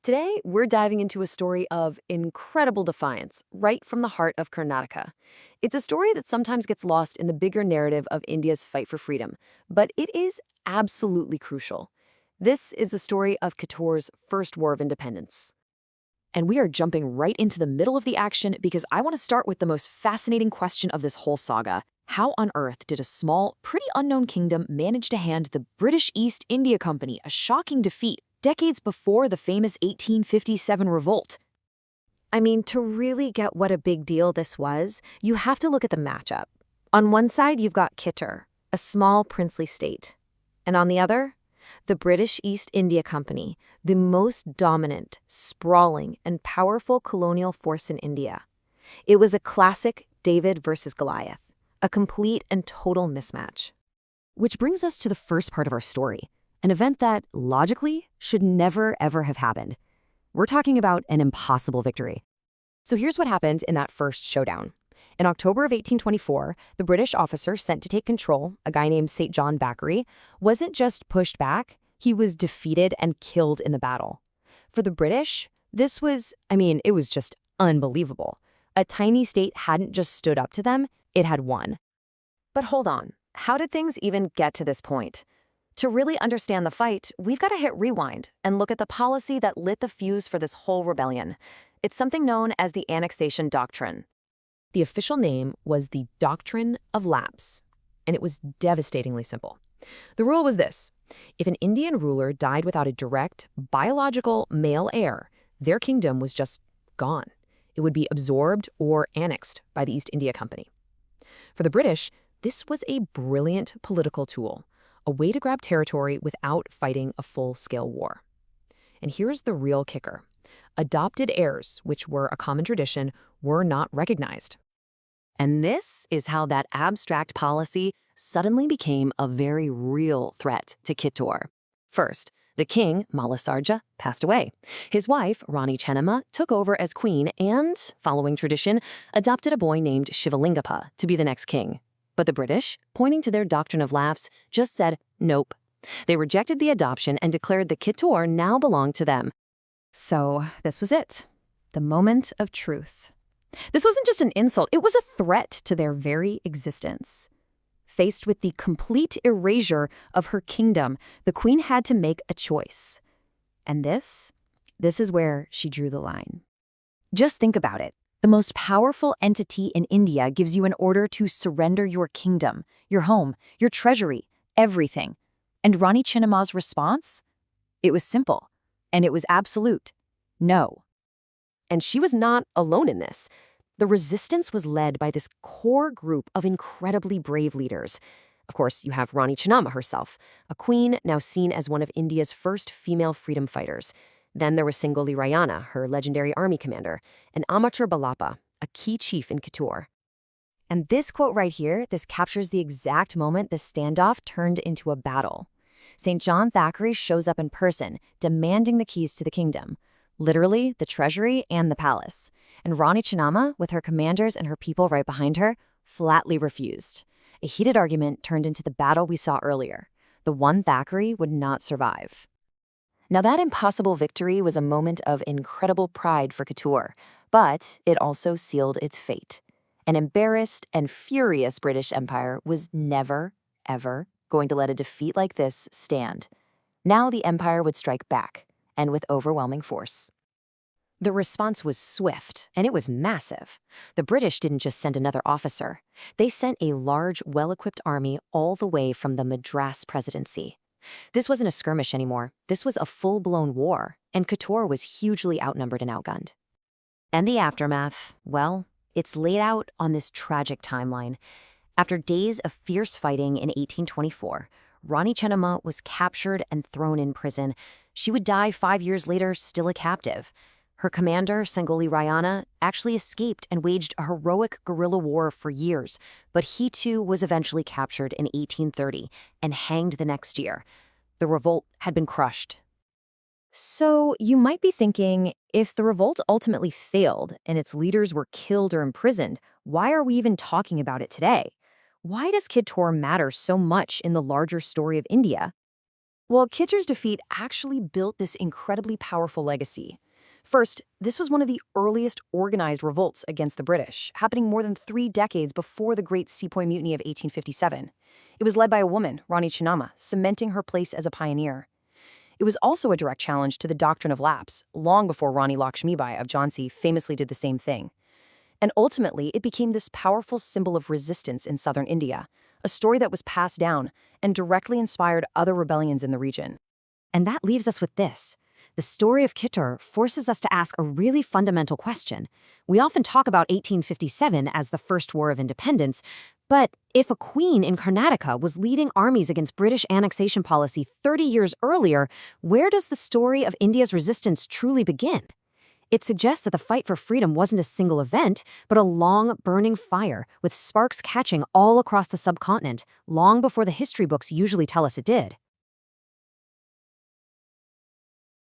Today, we're diving into a story of incredible defiance right from the heart of Karnataka. It's a story that sometimes gets lost in the bigger narrative of India's fight for freedom, but it is absolutely crucial. This is the story of Kittur's first war of independence. And we are jumping right into the middle of the action because I want to start with the most fascinating question of this whole saga. How on earth did a small, pretty unknown kingdom manage to hand the British East India Company a shocking defeat decades before the famous 1857 revolt? I mean, to really get what a big deal this was, you have to look at the matchup. On one side, you've got Kittur, a small princely state. And on the other, the British East India Company, the most dominant, sprawling, and powerful colonial force in India. It was a classic David versus Goliath, a complete and total mismatch. Which brings us to the first part of our story, an event that, logically, should never ever have happened. We're talking about an impossible victory. So here's what happened in that first showdown. In October of 1824, the British officer sent to take control, a guy named St. John Thackeray, wasn't just pushed back, he was defeated and killed in the battle. For the British, this was, it was just unbelievable. A tiny state hadn't just stood up to them, it had won. But hold on, how did things even get to this point? To really understand the fight, we've got to hit rewind and look at the policy that lit the fuse for this whole rebellion. It's something known as the annexation doctrine. The official name was the Doctrine of Lapse, and it was devastatingly simple. The rule was this: if an Indian ruler died without a direct, biological male heir, their kingdom was just gone. It would be absorbed or annexed by the East India Company. For the British, this was a brilliant political tool, a way to grab territory without fighting a full-scale war. And here's the real kicker. Adopted heirs, which were a common tradition, were not recognized. And this is how that abstract policy suddenly became a very real threat to Kittur. First, the king, Malasarja, passed away. His wife, Rani Chennamma, took over as queen and, following tradition, adopted a boy named Shivalingappa to be the next king. But the British, pointing to their Doctrine of Lapse, just said nope. They rejected the adoption and declared that Kittur now belonged to them. So this was it, the moment of truth. This wasn't just an insult, it was a threat to their very existence. Faced with the complete erasure of her kingdom, the queen had to make a choice. And this is where she drew the line. Just think about it. The most powerful entity in India gives you an order to surrender your kingdom, your home, your treasury, everything. And Rani Chennamma's response? It was simple, and it was absolute. No. And she was not alone in this. The resistance was led by this core group of incredibly brave leaders. Of course, you have Rani Chennamma herself, a queen now seen as one of India's first female freedom fighters. Then there was Sangoli Rayana, her legendary army commander, and Amateur Balappa, a key chief in Kittur. And this quote right here, this captures the exact moment the standoff turned into a battle. St. John Thackeray shows up in person, demanding the keys to the kingdom. Literally, the treasury and the palace. And Rani Chennamma, with her commanders and her people right behind her, flatly refused. A heated argument turned into the battle we saw earlier, the one Thackeray would not survive. Now that impossible victory was a moment of incredible pride for Kittur, but it also sealed its fate. An embarrassed and furious British Empire was never, ever going to let a defeat like this stand. Now the empire would strike back, and with overwhelming force. The response was swift, and it was massive. The British didn't just send another officer. They sent a large, well-equipped army all the way from the Madras presidency. This wasn't a skirmish anymore. This was a full-blown war, and Kittur was hugely outnumbered and outgunned. And the aftermath, well, it's laid out on this tragic timeline. After days of fierce fighting in 1824, Rani Chennamma was captured and thrown in prison. She would die 5 years later, still a captive. Her commander, Sangoli Rayana, actually escaped and waged a heroic guerrilla war for years, but he too was eventually captured in 1830 and hanged the next year. The revolt had been crushed. So you might be thinking, if the revolt ultimately failed and its leaders were killed or imprisoned, why are we even talking about it today? Why does Kittur matter so much in the larger story of India? Well, Kittur's defeat actually built this incredibly powerful legacy. First, this was one of the earliest organized revolts against the British, happening more than 3 decades before the Great Sepoy Mutiny of 1857. It was led by a woman, Rani Chennamma, cementing her place as a pioneer. It was also a direct challenge to the Doctrine of Lapse, long before Rani Lakshmibai of Jhansi famously did the same thing. And ultimately, it became this powerful symbol of resistance in southern India, a story that was passed down and directly inspired other rebellions in the region. And that leaves us with this. The story of Kittur forces us to ask a really fundamental question. We often talk about 1857 as the first war of independence, but if a queen in Karnataka was leading armies against British annexation policy 30 years earlier, where does the story of India's resistance truly begin? It suggests that the fight for freedom wasn't a single event, but a long, burning fire, with sparks catching all across the subcontinent, long before the history books usually tell us it did.